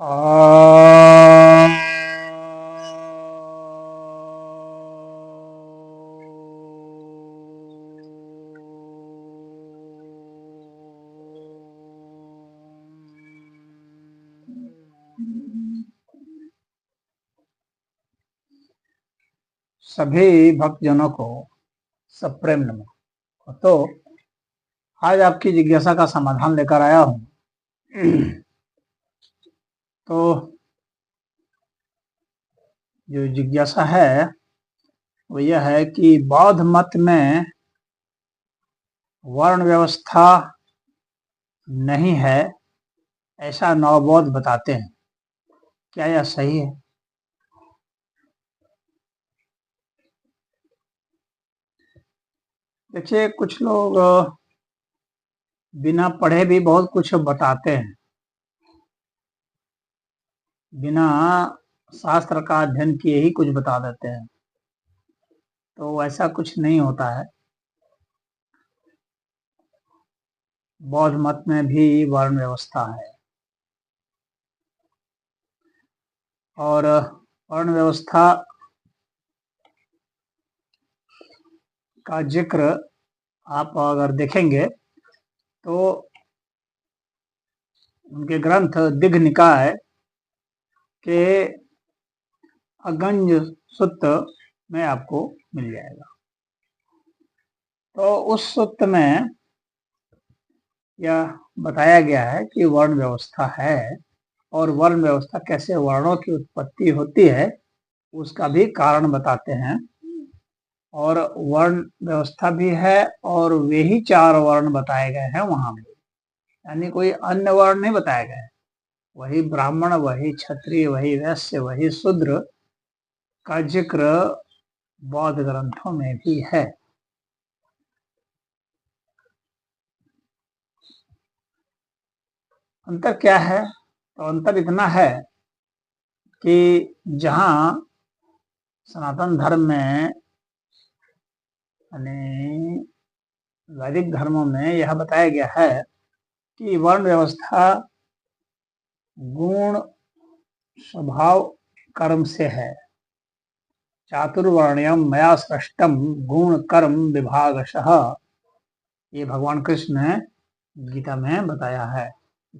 आ, सभी भक्तजनों को सप्रेम नमः। तो आज आपकी जिज्ञासा का समाधान लेकर आया हूं। तो जो जिज्ञासा है वो यह है कि बौद्ध मत में वर्ण व्यवस्था नहीं है, ऐसा नवबौद्ध बताते हैं। क्या यह सही है? देखिए, कुछ लोग बिना पढ़े भी बहुत कुछ बताते हैं, बिना शास्त्र का अध्ययन किए ही कुछ बता देते हैं। तो ऐसा कुछ नहीं होता है। बौद्ध मत में भी वर्ण व्यवस्था है, और वर्ण व्यवस्था का जिक्र आप अगर देखेंगे तो उनके ग्रंथ दिघ निकाय के अगंज सूत्र में आपको मिल जाएगा। तो उस सूत्र में यह बताया गया है कि वर्ण व्यवस्था है, और वर्ण व्यवस्था कैसे वर्णों की उत्पत्ति होती है उसका भी कारण बताते हैं। और वर्ण व्यवस्था भी है, और वे ही 4 वर्ण बताए गए हैं वहां भी, यानी कोई अन्य वर्ण नहीं बताया गया है। वही ब्राह्मण, वही क्षत्रिय, वही वैश्य, वही शूद्र का जिक्र बौद्ध ग्रंथों में भी है। अंतर क्या है? तो अंतर इतना है कि जहां सनातन धर्म में, यानी वैदिक धर्मों में यह बताया गया है कि वर्ण व्यवस्था गुण स्वभाव कर्म से है। चातुर्वर्ण्यम मया सृष्टम गुण कर्म विभागशः, ये भगवान कृष्ण ने गीता में बताया है।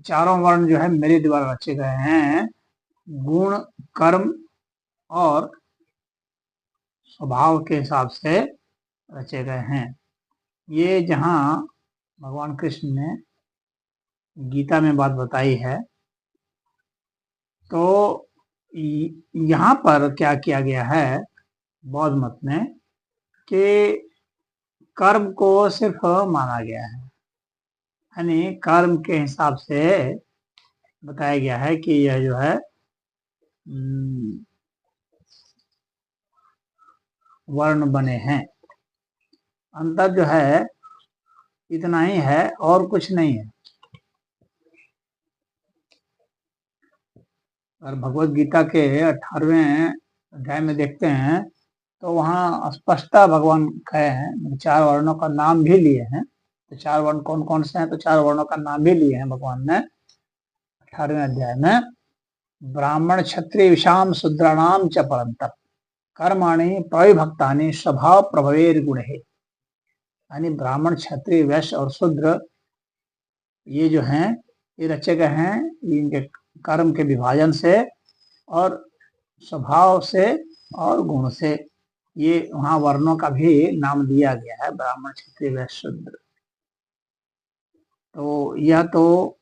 चारों वर्ण जो है मेरे द्वारा रचे गए हैं, गुण कर्म और स्वभाव के हिसाब से रचे गए हैं। ये जहाँ भगवान कृष्ण ने गीता में बात बताई है, तो यहाँ पर क्या किया गया है बौद्ध मत में कि कर्म को सिर्फ माना गया है, यानी कर्म के हिसाब से बताया गया है कि यह जो है वर्ण बने हैं। अंतर जो है इतना ही है और कुछ नहीं है। अगर भगवत गीता के 18वें अध्याय में देखते हैं तो वहाँ स्पष्टता भगवान कहे हैं, 4 वर्णों का नाम भी लिए हैं। तो 4 वर्ण कौन कौन से हैं? तो 4 वर्णों का नाम भी लिए हैं भगवान ने 18वें अध्याय में। ब्राह्मण क्षत्रिय विषाम शूद्राणाम च परंतप कर्माणि प्रविभक्तानि स्वभाव प्रभवेर गुणे, यानी ब्राह्मण क्षत्रिय वैश्य और शूद्र ये जो हैं ये रचे गए हैं इनके कर्म के विभाजन से और स्वभाव से और गुण से। ये वहां वर्णों का भी नाम दिया गया है, ब्राह्मण क्षत्रिय वैश्य शूद्र। तो यह तो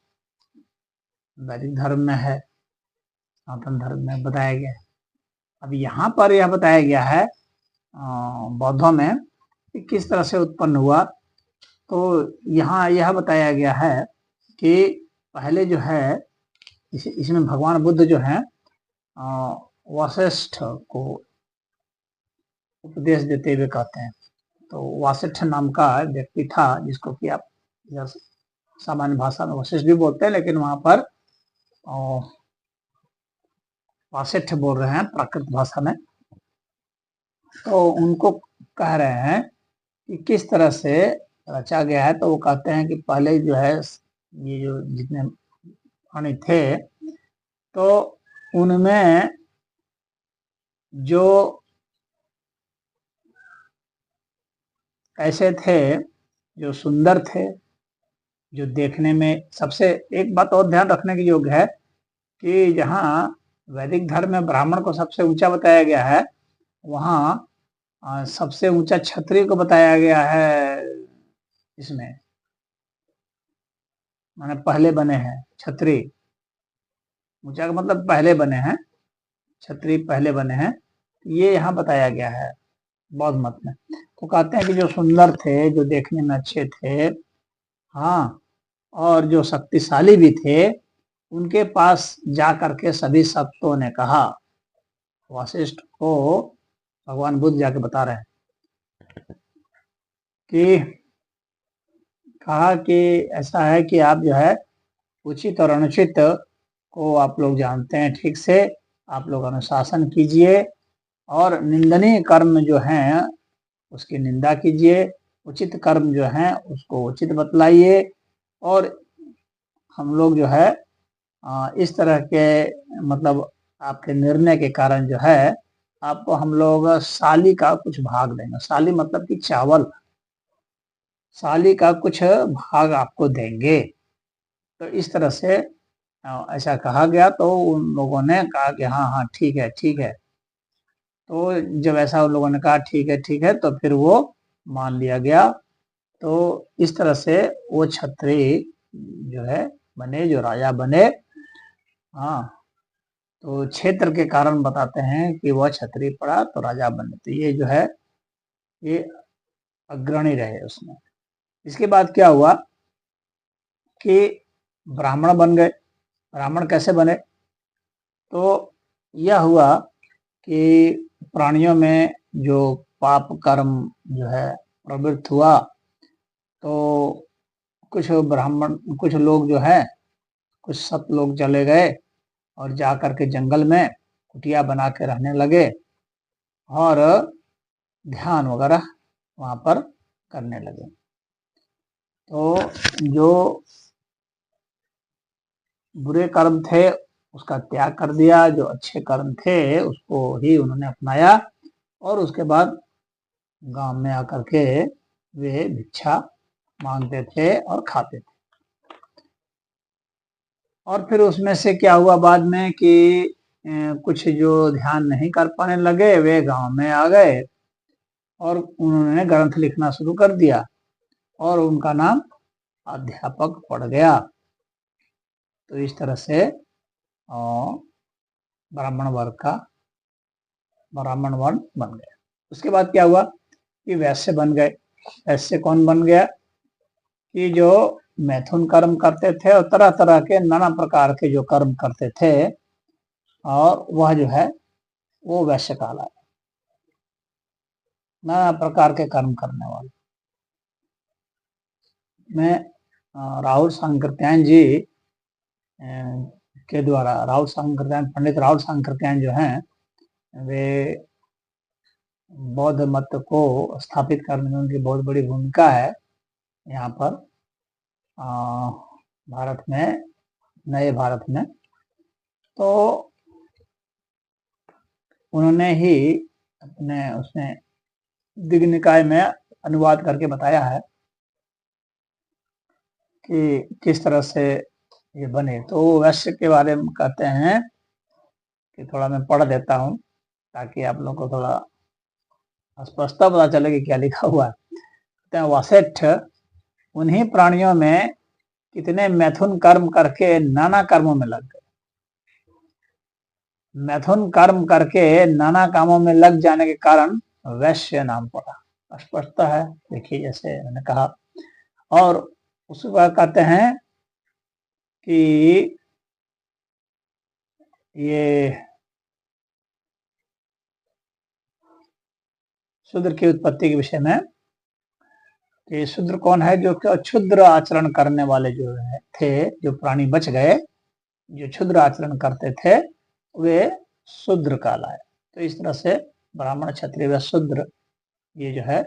वैदिक धर्म में है, सनातन धर्म में बताया गया है। अब यहाँ पर यह बताया गया है बौद्धों में कि किस तरह से उत्पन्न हुआ। तो यहाँ यह बताया गया है कि पहले जो है इसमें भगवान बुद्ध जो है वशिष्ठ को उपदेश देते हुए कहते हैं। तो वशिष्ठ नाम का व्यक्ति था जिसको कि आप सामान्य भाषा में वशिष्ठ भी बोलते हैं, लेकिन वहां पर वशिष्ठ बोल रहे हैं प्राकृत भाषा में। तो उनको कह रहे हैं कि किस तरह से रचा गया है। तो वो कहते हैं कि पहले जो है ये जो जितने प्राणी थे तो उनमें जो ऐसे थे जो सुंदर थे, जो देखने में सबसे, एक बात और ध्यान रखने की योग्य है कि जहाँ वैदिक धर्म में ब्राह्मण को सबसे ऊंचा बताया गया है, वहाँ सबसे ऊंचा क्षत्रिय को बताया गया है। इसमें माने पहले बने हैं क्षत्रिय, ऊंचा का मतलब पहले बने हैं, क्षत्रिय पहले बने हैं, ये यहाँ बताया गया है बौद्ध मत में। तो कहते हैं कि जो सुंदर थे, जो देखने में अच्छे थे, हाँ, और जो शक्तिशाली भी थे, उनके पास जा करके सभी सत्तों ने कहा, वशिष्ठ को भगवान बुद्ध जाके बता रहे हैं कि कहा कि ऐसा है कि आप जो है उचित और अनुचित को आप लोग जानते हैं ठीक से, आप लोग अनुशासन कीजिए और निंदनीय कर्म जो हैं उसकी निंदा कीजिए, उचित कर्म जो हैं उसको उचित बतलाइए। और हम लोग जो है इस तरह के मतलब आपके निर्णय के कारण जो है आपको हम लोग साली का कुछ भाग देंगे। साली मतलब कि चावल, साली का कुछ भाग आपको देंगे। तो इस तरह से ऐसा कहा गया। तो उन लोगों ने कहा कि हाँ हाँ ठीक है ठीक है। तो जब ऐसा उन लोगों ने कहा ठीक है, तो फिर वो मान लिया गया। तो इस तरह से वो क्षत्रिय जो है बने, जो राजा बने। हाँ, तो क्षेत्र के कारण बताते हैं कि वह क्षत्रिय पड़ा तो राजा बने। तो ये जो है ये अग्रणी रहे उसमें। इसके बाद क्या हुआ कि ब्राह्मण बन गए। ब्राह्मण कैसे बने? तो यह हुआ कि प्राणियों में जो पाप कर्म जो है प्रवृत्त हुआ, तो कुछ ब्राह्मण, कुछ लोग जो है, कुछ सत लोग चले गए और जा करके जंगल में कुटिया बना के रहने लगे और ध्यान वगैरह वहां पर करने लगे। तो जो बुरे कर्म थे उसका त्याग कर दिया, जो अच्छे कर्म थे उसको ही उन्होंने अपनाया। और उसके बाद गांव में आकर के वे भिक्षा मांगते थे और खाते थे। और फिर उसमें से क्या हुआ बाद में कि कुछ जो ध्यान नहीं कर पाने लगे वे गांव में आ गए और उन्होंने ग्रंथ लिखना शुरू कर दिया और उनका नाम अध्यापक पड़ गया। तो इस तरह से ब्राह्मण वर्ग का ब्राह्मण वर्ण बन गया। उसके बाद क्या हुआ कि वैश्य बन गए। वैश्य कौन बन गया? कि जो मैथुन कर्म करते थे और तरह तरह के नाना प्रकार के जो कर्म करते थे, और वह जो है वो वैश्य कहलाए। नाना प्रकार के कर्म करने वाले। मैं राहुल सांकृत्यायन जी के द्वारा, राहुल सांकृत्यायन, पंडित राहुल सांकृत्यायन जो हैं वे बौद्ध मत को स्थापित करने में उनकी बहुत बड़ी भूमिका है। यहाँ पर भारत में, नए भारत में, तो उन्होंने ही अपने उसमें दिव्य निकाय में अनुवाद करके बताया है कि किस तरह से ये बने। तो वैश्य के बारे में कहते हैं कि थोड़ा मैं पढ़ देता हूँ ताकि आप लोगों को थोड़ा स्पष्टता पता चले कि क्या लिखा हुआ है। कहते हैं वशिष्ठ उन्हीं प्राणियों में कितने मैथुन कर्म करके नाना कर्मों में लग गए। मैथुन कर्म करके नाना कामों में लग जाने के कारण वैश्य नाम पड़ा। स्पष्टता है, देखिए जैसे मैंने कहा। और उसके बाद कहते हैं कि ये शूद्र की उत्पत्ति के विषय में कि शूद्र कौन है? जो क्षुद्र आचरण करने वाले जो थे, जो प्राणी बच गए, जो क्षुद्र आचरण करते थे वे शूद्र कहलाए। तो इस तरह से ब्राह्मण, क्षत्रिय व शूद्र ये जो है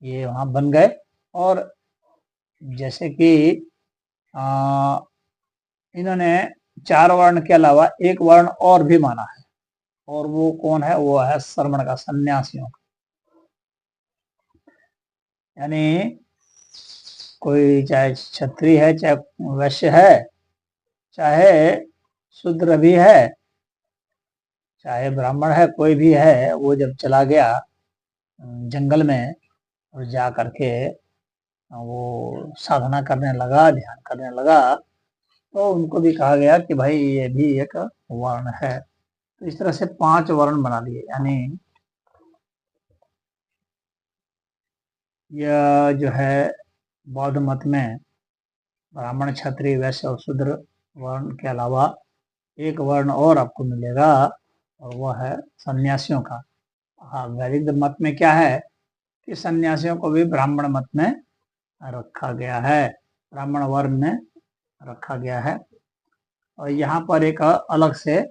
ये वहां बन गए। और जैसे कि इन्होंने 4 वर्ण के अलावा एक वर्ण और भी माना है, और वो कौन है? वो है श्रमण का, सन्यासियों का। यानी कोई चाहे क्षत्रिय है, चाहे वैश्य है, चाहे शूद्र भी है, चाहे ब्राह्मण है, कोई भी है, वो जब चला गया जंगल में और जा करके वो साधना करने लगा, ध्यान करने लगा, तो उनको भी कहा गया कि भाई ये भी एक वर्ण है। तो इस तरह से 5 वर्ण बना दिए। यानी यह जो है बौद्ध मत में ब्राह्मण, क्षत्रिय, वैश्य और शूद्र वर्ण के अलावा एक वर्ण और आपको मिलेगा, और वह है सन्यासियों का। हाँ, वैदिक मत में क्या है कि सन्यासियों को भी ब्राह्मण मत में रखा गया है, ब्राह्मण वर्ण में रखा गया है, और यहाँ पर एक अलग से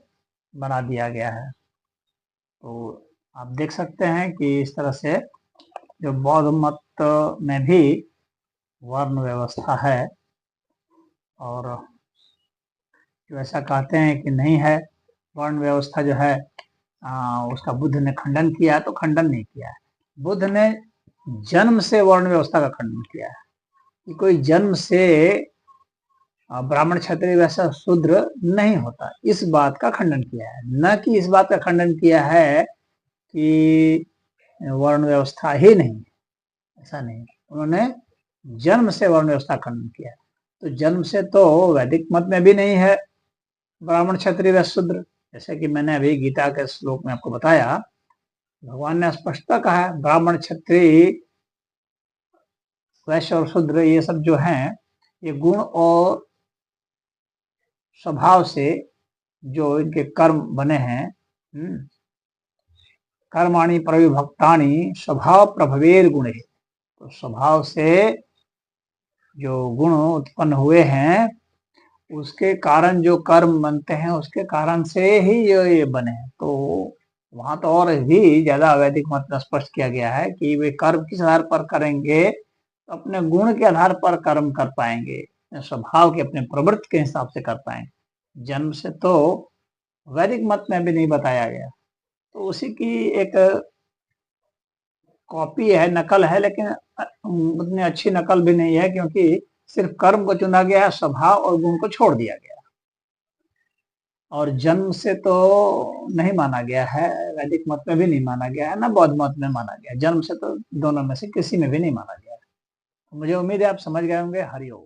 बना दिया गया है। तो आप देख सकते हैं कि इस तरह से जो बौद्ध मत में भी वर्ण व्यवस्था है, और जो ऐसा कहते हैं कि नहीं है वर्ण व्यवस्था जो है उसका बुद्ध ने खंडन किया, तो खंडन नहीं किया है। बुद्ध ने जन्म से वर्ण व्यवस्था का खंडन किया है कि कोई जन्म से ब्राह्मण, क्षत्रिय, वैश्य, शूद्र नहीं होता, इस बात का खंडन किया है। न कि इस बात का खंडन किया है कि वर्ण व्यवस्था ही नहीं, ऐसा नहीं। उन्होंने जन्म से वर्ण व्यवस्था का खंडन किया है। तो जन्म से तो वैदिक मत में भी नहीं है ब्राह्मण, क्षत्रिय, वैश्य, शूद्र। जैसे कि मैंने अभी गीता के श्लोक में आपको बताया, भगवान ने स्पष्टता कहा है ब्राह्मण, क्षत्रिय, वैश्य और शूद्र ये सब जो हैं, ये गुण और स्वभाव से जो इनके कर्म बने हैं, कर्माणि प्रविभक्तानि स्वभाव प्रभवेर गुण है। तो स्वभाव से जो गुण उत्पन्न हुए हैं, उसके कारण जो कर्म बनते हैं, उसके कारण से ही ये बने हैं। तो वहां तो और भी ज्यादा वैदिक मत में स्पष्ट किया गया है कि वे कर्म किस आधार पर करेंगे, तो अपने गुण के आधार पर कर्म कर पाएंगे, स्वभाव के, अपने प्रवृत्ति के हिसाब से कर पाएंगे। जन्म से तो वैदिक मत में भी नहीं बताया गया। तो उसी की एक कॉपी है, नकल है, लेकिन उतनी अच्छी नकल भी नहीं है, क्योंकि सिर्फ कर्म को चुना गया है, स्वभाव और गुण को छोड़ दिया गया। और जन्म से तो नहीं माना गया है, वैदिक मत में भी नहीं माना गया है, ना बौद्ध मत में माना गया है। जन्म से तो दोनों में से किसी में भी नहीं माना गया है। तो मुझे उम्मीद है आप समझ गए होंगे। हरिओम।